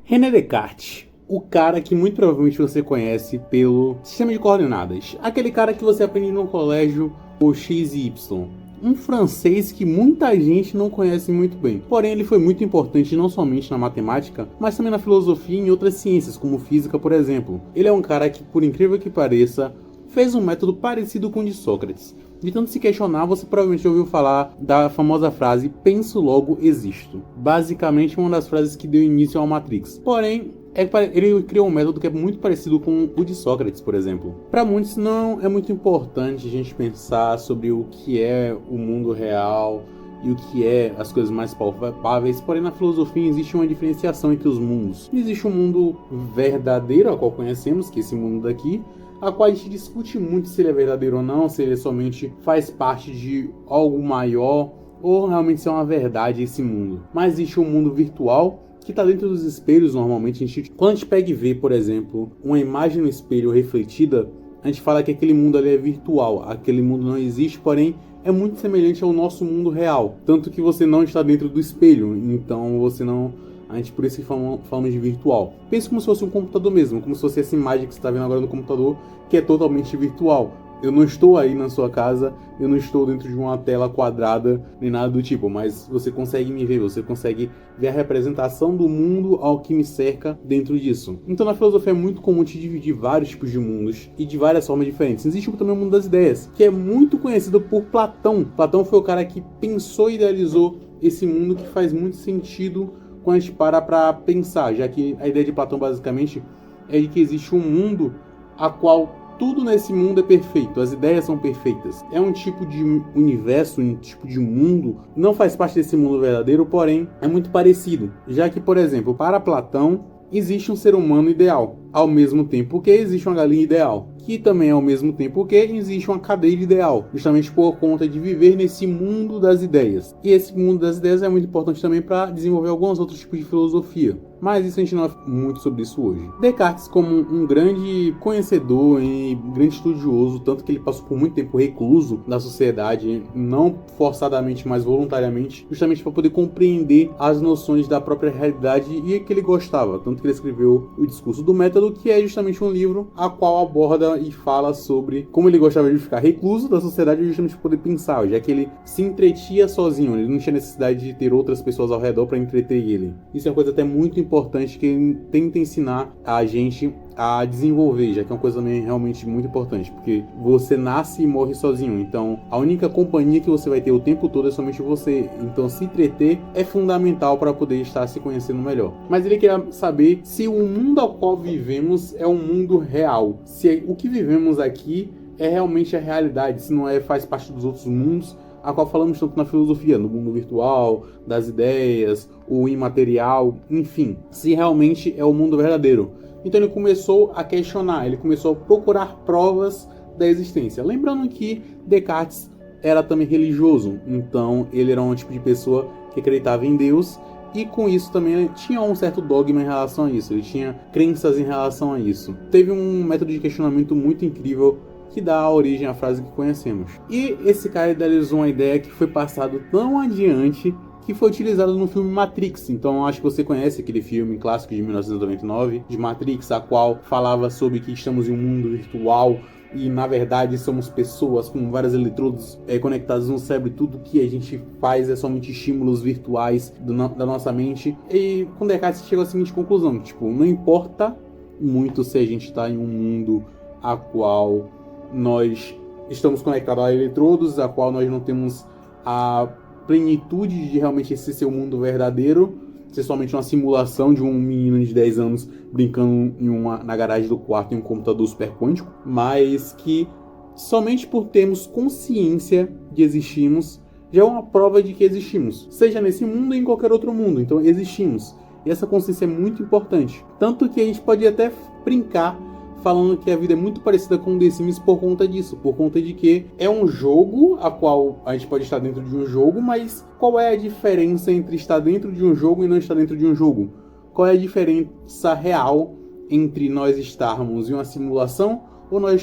René Descartes, o cara que muito provavelmente você conhece pelo sistema de coordenadas. Aquele cara que você aprende no colégio, o X e Y. Um francês que muita gente não conhece muito bem. Porém, ele foi muito importante não somente na matemática, mas também na filosofia e em outras ciências, como física, por exemplo. Ele é um cara que, por incrível que pareça, fez um método parecido com o de Sócrates. De tanto se questionar, você provavelmente ouviu falar da famosa frase penso logo existo. Basicamente uma das frases que deu início ao Matrix. Porém, ele criou um método que é muito parecido com o de Sócrates, por exemplo. Para muitos não é muito importante a gente pensar sobre o que é o mundo real e o que é as coisas mais palpáveis, porém na filosofia existe uma diferenciação entre os mundos. Existe um mundo verdadeiro, ao qual conhecemos, que é esse mundo daqui, a qual a gente discute muito se ele é verdadeiro ou não, se ele somente faz parte de algo maior, ou realmente se é uma verdade esse mundo. Mas existe um mundo virtual, que está dentro dos espelhos normalmente. Quando a gente pega e vê, por exemplo, uma imagem no espelho refletida, a gente fala que aquele mundo ali é virtual, aquele mundo não existe, porém é muito semelhante ao nosso mundo real. Tanto que você não está dentro do espelho, então você não... A gente por isso que falamos de virtual. Pense como se fosse um computador mesmo, como se fosse essa imagem que você está vendo agora no computador, que é totalmente virtual. Eu não estou aí na sua casa, eu não estou dentro de uma tela quadrada, nem nada do tipo, mas você consegue me ver, você consegue ver a representação do mundo ao que me cerca dentro disso. Então na filosofia é muito comum te dividir vários tipos de mundos e de várias formas diferentes. Existe também o mundo das ideias, que é muito conhecido por Platão. Platão foi o cara que pensou e idealizou esse mundo, que faz muito sentido quando a gente para pensar, já que a ideia de Platão basicamente é de que existe um mundo a qual tudo nesse mundo é perfeito, as ideias são perfeitas. É um tipo de universo, um tipo de mundo, não faz parte desse mundo verdadeiro, porém é muito parecido. Já que, por exemplo, para Platão, existe um ser humano ideal, ao mesmo tempo que existe uma galinha ideal, que também ao mesmo tempo que existe uma cadeira ideal, justamente por conta de viver nesse mundo das ideias. E esse mundo das ideias é muito importante também para desenvolver alguns outros tipos de filosofia. Mas isso a gente não vai muito sobre isso hoje. Descartes, como um grande conhecedor e grande estudioso, tanto que ele passou por muito tempo recluso da sociedade, não forçadamente, mas voluntariamente, justamente para poder compreender as noções da própria realidade e que ele gostava. Tanto que ele escreveu O Discurso do Método, que é justamente um livro a qual aborda e fala sobre como ele gostava de ficar recluso da sociedade, justamente para poder pensar, já que ele se entretia sozinho, ele não tinha necessidade de ter outras pessoas ao redor para entreter ele. Isso é uma coisa até muito importante que ele tenta ensinar a gente a desenvolver, já que é uma coisa também realmente muito importante, porque você nasce e morre sozinho, então a única companhia que você vai ter o tempo todo é somente você, então se entreter é fundamental para poder estar se conhecendo melhor. Mas ele queria saber se o mundo ao qual vivemos é um mundo real, se o que vivemos aqui é realmente a realidade, se não é, faz parte dos outros mundos a qual falamos tanto na filosofia, no mundo virtual, das ideias, o imaterial, enfim, se realmente é o mundo verdadeiro. Então ele começou a questionar, ele começou a procurar provas da existência. Lembrando que Descartes era também religioso, então ele era um tipo de pessoa que acreditava em Deus e com isso também tinha um certo dogma em relação a isso, ele tinha crenças em relação a isso. Teve um método de questionamento muito incrível que dá origem à frase que conhecemos. E esse cara idealizou uma ideia que foi passado tão adiante que foi utilizado no filme Matrix. Então acho que você conhece aquele filme clássico de 1999 de Matrix, a qual falava sobre que estamos em um mundo virtual e na verdade somos pessoas com vários eletrodos conectados no cérebro, e tudo que a gente faz é somente estímulos virtuais da nossa mente. E com Descartes chegou à seguinte conclusão, tipo, não importa muito se a gente está em um mundo a qual nós estamos conectados a eletrodos, a qual nós não temos a plenitude de realmente esse ser o mundo verdadeiro, ser somente uma simulação de um menino de 10 anos brincando na garagem do quarto em um computador super quântico, mas que somente por termos consciência de existirmos já é uma prova de que existimos, seja nesse mundo ou em qualquer outro mundo, então existimos. E essa consciência é muito importante, tanto que a gente pode até brincar falando que a vida é muito parecida com The Sims por conta disso, por conta de que é um jogo a qual a gente pode estar dentro de um jogo, mas qual é a diferença entre estar dentro de um jogo e não estar dentro de um jogo? Qual é a diferença real entre nós estarmos em uma simulação ou não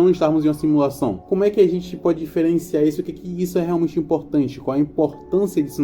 estarmos em uma simulação? Como é que a gente pode diferenciar isso? O que isso é realmente importante? Qual a importância disso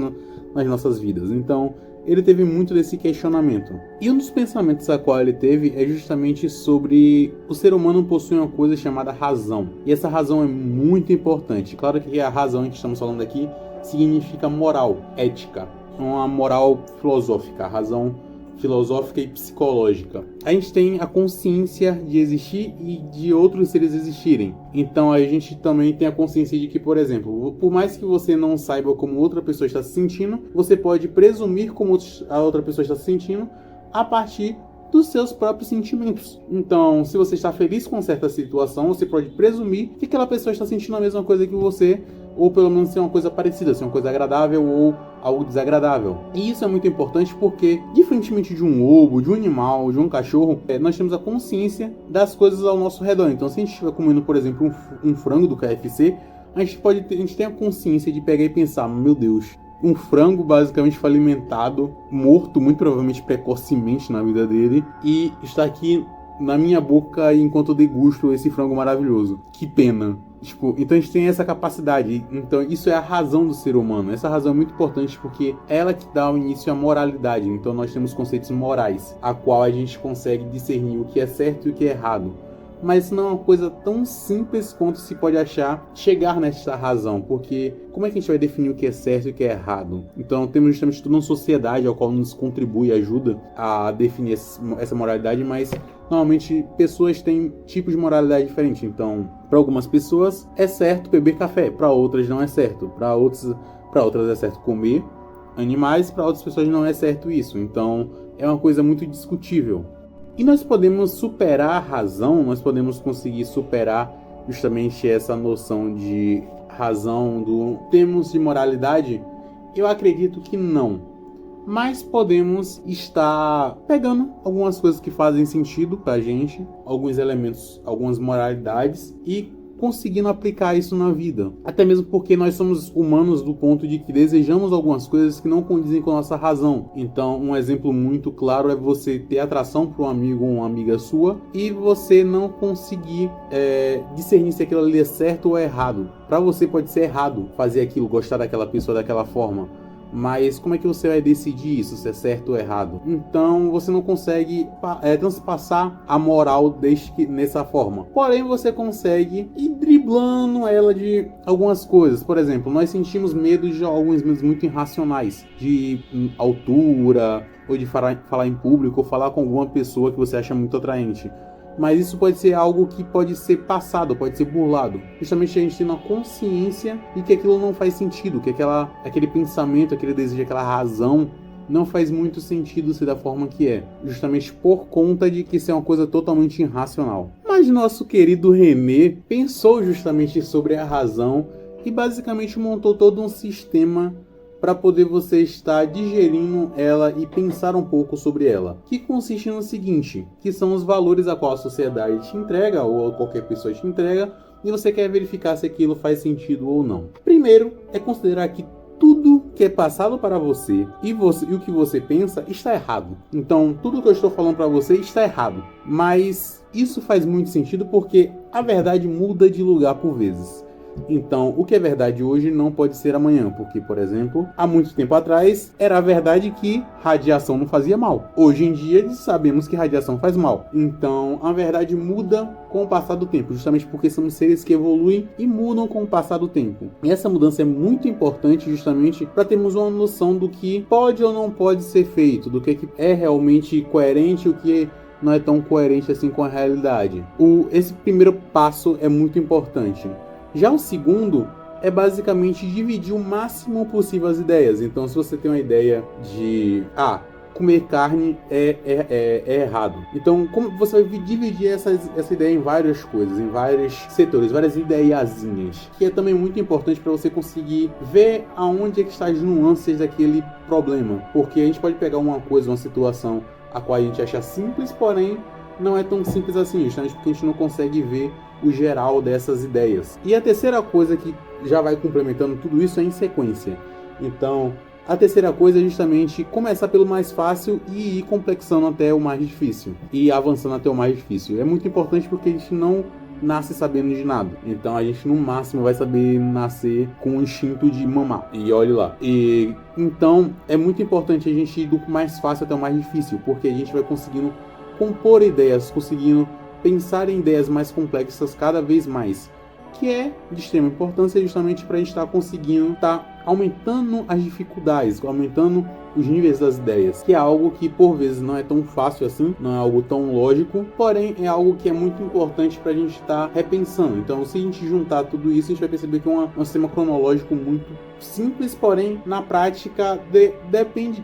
nas nossas vidas? Então, ele teve muito desse questionamento. E um dos pensamentos a qual ele teve é justamente sobre o ser humano possui uma coisa chamada razão. E essa razão é muito importante. Claro que a razão que estamos falando aqui significa moral, ética, uma moral filosófica, a razão filosófica e psicológica. A gente tem a consciência de existir e de outros seres existirem. Então a gente também tem a consciência de que, por exemplo, por mais que você não saiba como outra pessoa está se sentindo, você pode presumir como a outra pessoa está se sentindo a partir dos seus próprios sentimentos. Então, se você está feliz com certa situação, você pode presumir que aquela pessoa está sentindo a mesma coisa que você, ou pelo menos ser uma coisa parecida, ser uma coisa agradável ou algo desagradável. E isso é muito importante porque, diferentemente de um lobo, de um animal, de um cachorro, nós temos a consciência das coisas ao nosso redor. Então, se a gente estiver comendo, por exemplo, um frango do KFC, a gente tem a consciência de pegar e pensar, meu Deus, um frango basicamente foi alimentado, morto muito provavelmente precocemente na vida dele, e está aqui na minha boca enquanto eu degusto esse frango maravilhoso. Que pena. Então a gente tem essa capacidade. Então isso é a razão do ser humano. Essa razão é muito importante porque é ela que dá o início à moralidade. Então nós temos conceitos morais, a qual a gente consegue discernir o que é certo e o que é errado. Mas isso não é uma coisa tão simples quanto se pode achar chegar nessa razão, porque como é que a gente vai definir o que é certo e o que é errado? Então temos justamente toda uma sociedade ao qual nos contribui e ajuda a definir essa moralidade, mas normalmente pessoas têm tipos de moralidade diferentes. Então, para algumas pessoas é certo beber café, para outras não é certo, para outras é certo comer animais, para outras pessoas não é certo isso. Então é uma coisa muito discutível. E nós podemos superar a razão, nós podemos conseguir superar justamente essa noção de razão do termos de moralidade? Eu acredito que não. Mas podemos estar pegando algumas coisas que fazem sentido pra gente, alguns elementos, algumas moralidades e conseguindo aplicar isso na vida. Até mesmo porque nós somos humanos do ponto de que desejamos algumas coisas que não condizem com a nossa razão. Então, um exemplo muito claro é você ter atração por um amigo ou uma amiga sua e você não conseguir discernir se aquilo ali é certo ou é errado. Para você pode ser errado fazer aquilo, gostar daquela pessoa daquela forma. Mas como é que você vai decidir isso, se é certo ou errado? Então você não consegue transpassar a moral nessa forma. Porém você consegue ir driblando ela de algumas coisas. Por exemplo, nós sentimos medo de alguns medos muito irracionais. De altura, ou de falar em público, ou falar com alguma pessoa que você acha muito atraente. Mas isso pode ser algo que pode ser passado, pode ser burlado. Justamente a gente tem uma consciência de que aquilo não faz sentido, que aquele pensamento, aquele desejo, aquela razão não faz muito sentido ser da forma que é. Justamente por conta de que isso é uma coisa totalmente irracional. Mas nosso querido René pensou justamente sobre a razão e basicamente montou todo um sistema para poder você estar digerindo ela e pensar um pouco sobre ela. Que consiste no seguinte, que são os valores a qual a sociedade te entrega, ou qualquer pessoa te entrega, e você quer verificar se aquilo faz sentido ou não. Primeiro, é considerar que tudo que é passado para você e o que você pensa está errado. Então, tudo que eu estou falando para você está errado. Mas isso faz muito sentido porque a verdade muda de lugar por vezes. Então, o que é verdade hoje não pode ser amanhã, porque, por exemplo, há muito tempo atrás era a verdade que radiação não fazia mal. Hoje em dia sabemos que radiação faz mal. Então, a verdade muda com o passar do tempo, justamente porque somos seres que evoluem e mudam com o passar do tempo. E essa mudança é muito importante justamente para termos uma noção do que pode ou não pode ser feito, do que é realmente coerente e o que não é tão coerente assim com a realidade. Esse primeiro passo é muito importante. Já o segundo é basicamente dividir o máximo possível as ideias. Então, se você tem uma ideia de comer carne é errado. Então, como você vai dividir essa ideia em várias coisas, em vários setores, várias ideiazinhas, que é também muito importante para você conseguir ver aonde é que está as nuances daquele problema. Porque a gente pode pegar uma coisa, uma situação a qual a gente acha simples, porém não é tão simples assim, justamente porque a gente não consegue ver o geral dessas ideias. E a terceira coisa que já vai complementando tudo isso é em sequência. Então, a terceira coisa é justamente começar pelo mais fácil e ir complexando até o mais difícil. E avançando até o mais difícil. É muito importante porque a gente não nasce sabendo de nada. Então a gente no máximo vai saber nascer com o instinto de mamar. E olhe lá. E então é muito importante a gente ir do mais fácil até o mais difícil, porque a gente vai conseguindo compor ideias, conseguindo pensar em ideias mais complexas cada vez mais, que é de extrema importância justamente para a gente estar conseguindo aumentando as dificuldades, aumentando os níveis das ideias, que é algo que por vezes não é tão fácil assim, não é algo tão lógico, porém é algo que é muito importante para a gente estar repensando. Então, se a gente juntar tudo isso, a gente vai perceber que é um sistema cronológico muito simples, porém na prática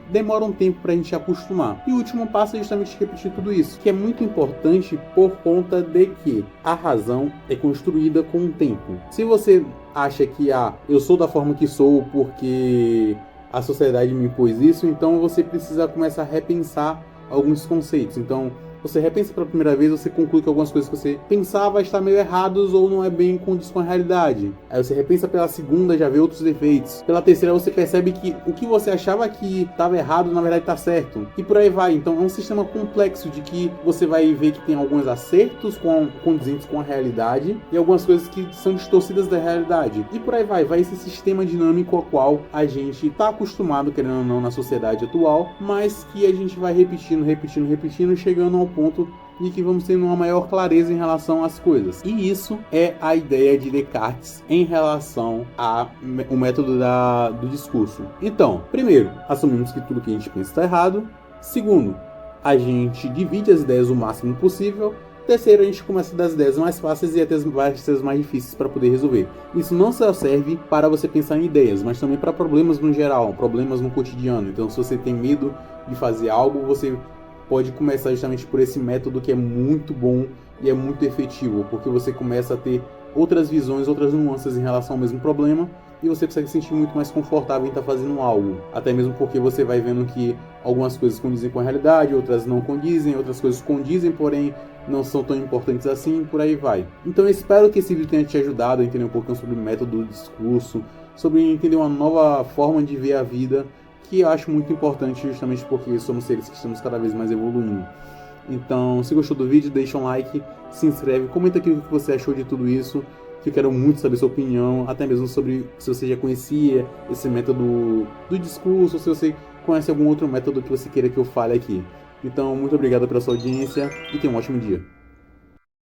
demora um tempo para a gente acostumar. E o último passo é justamente repetir tudo isso, que é muito importante por conta de que a razão é construída com o tempo. Se você acha que eu sou da forma que sou porque a sociedade me impôs isso, então você precisa começar a repensar alguns conceitos. Então, você repensa pela primeira vez, você conclui que algumas coisas que você pensava estar meio errados ou não é bem condiz com a realidade. Aí você repensa pela segunda, já vê outros defeitos. Pela terceira, você percebe que o que você achava que estava errado, na verdade está certo. E por aí vai. Então é um sistema complexo de que você vai ver que tem alguns acertos condizentes com a realidade e algumas coisas que são distorcidas da realidade. E por aí vai. Vai esse sistema dinâmico ao qual a gente está acostumado, querendo ou não, na sociedade atual, mas que a gente vai repetindo, chegando ao ponto de que vamos tendo uma maior clareza em relação às coisas. E isso é a ideia de Descartes em relação ao método do discurso. Então, primeiro, assumimos que tudo que a gente pensa está errado. Segundo, a gente divide as ideias o máximo possível. Terceiro, a gente começa das ideias mais fáceis e até as mais difíceis para poder resolver. Isso não só serve para você pensar em ideias, mas também para problemas no geral, problemas no cotidiano. Então, se você tem medo de fazer algo, você pode começar justamente por esse método que é muito bom e é muito efetivo, porque você começa a ter outras visões, outras nuances em relação ao mesmo problema e você consegue se sentir muito mais confortável em estar fazendo algo. Até mesmo porque você vai vendo que algumas coisas condizem com a realidade, outras não condizem, outras coisas condizem, porém não são tão importantes assim, por aí vai. Então eu espero que esse vídeo tenha te ajudado a entender um pouquinho sobre o método do discurso, sobre entender uma nova forma de ver a vida, que eu acho muito importante justamente porque somos seres que estamos cada vez mais evoluindo. Então, se gostou do vídeo, deixa um like, se inscreve, comenta aqui o que você achou de tudo isso, que eu quero muito saber sua opinião, até mesmo sobre se você já conhecia esse método do discurso, ou se você conhece algum outro método que você queira que eu fale aqui. Então, muito obrigado pela sua audiência e tenha um ótimo dia.